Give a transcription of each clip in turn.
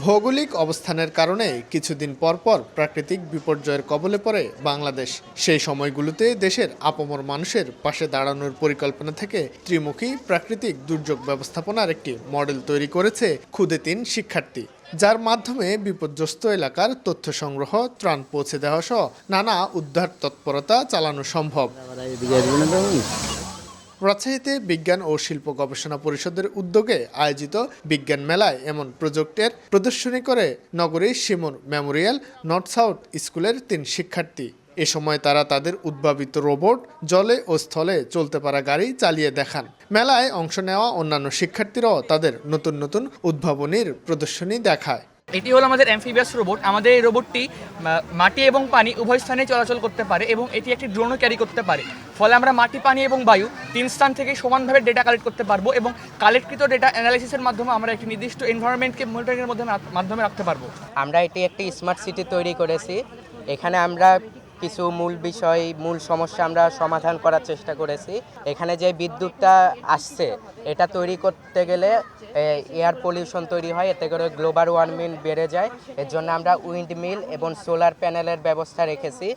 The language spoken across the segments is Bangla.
ভৌগোলিক অবস্থানের কারণে কিছুদিন পর পর প্রাকৃতিক বিপর্যয়ের কবলে পড়ে বাংলাদেশ। সেই সময়গুলোতে দেশের আপামর মানুষের পাশে দাঁড়ানোর পরিকল্পনা থেকে ত্রিমুখী প্রাকৃতিক দুর্যোগ ব্যবস্থাপনার একটি মডেল তৈরি করেছে ক্ষুদে ৩ শিক্ষার্থী, যার মাধ্যমে বিপর্যস্ত এলাকার তথ্য সংগ্রহ, ত্রাণ পৌঁছে দেওয়া সহ নানা উদ্ধার তৎপরতা চালানো সম্ভব। রাজশাহীতে বিজ্ঞান ও শিল্প গবেষণা পরিষদের উদ্যোগে আয়োজিত বিজ্ঞান মেলায় এমন প্রজেক্টের প্রদর্শনী করে নগরীর শিমুর মেমোরিয়াল নর্থ সাউথ স্কুলের ৩ শিক্ষার্থী। এ সময় তারা তাদের উদ্ভাবিত রোবট, জলে ও স্থলে চলতে পারা গাড়ি চালিয়ে দেখান। মেলায় অংশ নেওয়া অন্যান্য শিক্ষার্থীরাও তাদের নতুন নতুন উদ্ভাবনীর প্রদর্শনী দেখায়। এটি হলো আমাদের অ্যাম্ফিবিয়াস রোবট। আমাদের এই রোবটটি মাটি এবং পানি উভয় স্থানে চলাচল করতে পারে এবং এটি একটি ড্রোনও ক্যারি করতে পারে। ফলে আমরা মাটি, পানি এবং বায়ু ৩ স্থান থেকে সমানভাবে ডেটা কালেক্ট করতে পারবো এবং কালেক্টকৃত ডেটা অ্যানালাইসিসের মাধ্যমে আমরা একটি নির্দিষ্ট এনভায়রনমেন্টকে মনিটরিংয়ের মাধ্যমে রাখতে পারবো। আমরা এটি একটি স্মার্ট সিটি তৈরি করেছি। এখানে আমরা কিছু মূল সমস্যা আমরা সমাধান করার চেষ্টা করেছি। এখানে যে বিদ্যুৎটা আসছে এটা তৈরি করতে গেলে এয়ার পলিউশন তৈরি হয়, এতে করে গ্লোবাল ওয়ার্মিং বেড়ে যায়। এর জন্য আমরা উইন্ড মিল এবং সোলার প্যানেলের ব্যবস্থা রেখেছি।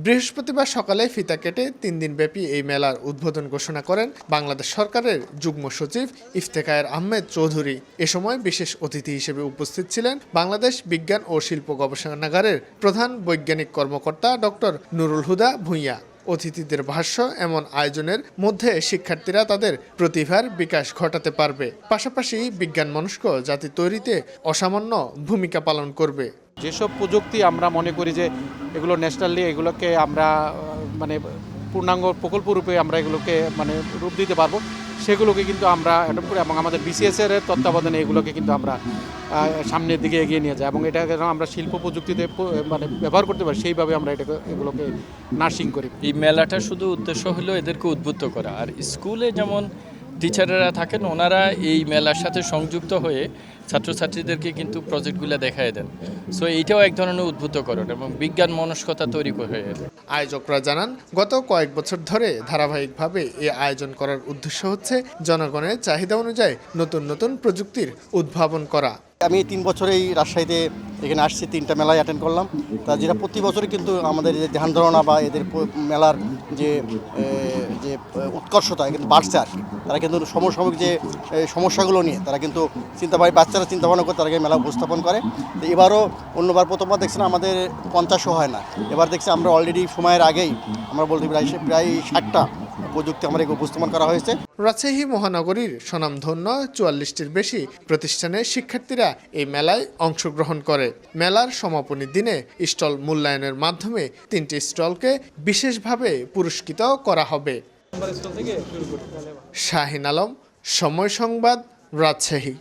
বৃহস্পতিবার সকালে ফিতা কেটে ৩ দিনব্যাপী এই মেলার উদ্বোধন ঘোষণা করেন বাংলাদেশ সরকারের যুগ্ম সচিব ইফতেখার আহমেদ চৌধুরী। এ সময় বিশেষ অতিথি হিসেবে উপস্থিত ছিলেন বাংলাদেশ বিজ্ঞান ও শিল্প গবেষণাগারের প্রধান বৈজ্ঞানিক কর্মকর্তা ডক্টর নুরুল হুদা ভূঁইয়া। অতিথিদের ভাষ্য, এমন আয়োজনের মধ্যে শিক্ষার্থীরা তাদের প্রতিভার বিকাশ ঘটাতে পারবে, পাশাপাশি বিজ্ঞান মনস্ক জাতি তৈরিতে অসামান্য ভূমিকা পালন করবে। যেসব প্রযুক্তি আমরা মনে করি যে এগুলো ন্যাশনালি এগুলোকে আমরা পূর্ণাঙ্গ প্রকল্পরূপে আমরা এগুলোকে রূপ দিতে পারবো, সেগুলোকে কিন্তু আমরা অ্যাডপ্ট করে এবং আমাদের বিসিএস-এর তত্ত্বাবধানে এগুলোকে কিন্তু আমরা সামনের দিকে এগিয়ে নিয়ে যাই এবং এটা আমরা শিল্প প্রযুক্তিতে ব্যবহার করতে পারি, সেইভাবে আমরা এগুলোকে নার্সিং করি। এই মেলাটা শুধু উদ্দেশ্য হলো এদেরকে উদ্বুদ্ধ করা, আর স্কুলে যেমন টিচাররা থাকেন ওনারা এই মেলার সাথে সংযুক্ত হয়ে ছাত্রছাত্রীদেরকে কিন্তু প্রজেক্টগুলো দেখায় দেন। সো এইটাও এক ধরনের উদ্বুদ্ধকরণ এবং বিজ্ঞান মনস্কতা তৈরি হয়ে যাবে। আয়োজকরা জানান, গত কয়েক বছর ধরে ধারাবাহিকভাবে এই আয়োজন করার উদ্দেশ্য হচ্ছে জনগণের চাহিদা অনুযায়ী নতুন নতুন প্রযুক্তির উদ্ভাবন করা। আমি 3 বছরেই রাজশাহীতে এখানে আসছি, 3টা মেলায় অ্যাটেন্ড করলাম। তা যেটা প্রতি বছরই কিন্তু আমাদের যে ধ্যান ধারণা বা এদের মেলার যে উৎকর্ষতা কিন্তু বাড়ছে আর কি। তারা কিন্তু সমসাময়িক যে সমস্যাগুলো নিয়ে তারা কিন্তু বাচ্চারা চিন্তাভাবনা করে তারা মেলা উপস্থাপন করে। তো এবারও অন্যবার প্রথমবার দেখছি না আমাদের 50ও হয় না, এবার দেখছি আমরা অলরেডি সময়ের আগেই আমরা বলতে প্রায় 60টা প্রযুক্তি আমরা উপস্থাপন করা হয়েছে। রাজশাহী মহানগরীর স্বনামধন্য 44টির বেশি প্রতিষ্ঠানের শিক্ষার্থীরা এই মেলায় অংশগ্রহণ করে। মেলার সমাপনী দিনে স্টল মূল্যায়নের মাধ্যমে 3টি স্টলকে বিশেষভাবে পুরস্কৃত করা হবে। শাহিন আলম, সময় সংবাদ, রাজশাহী।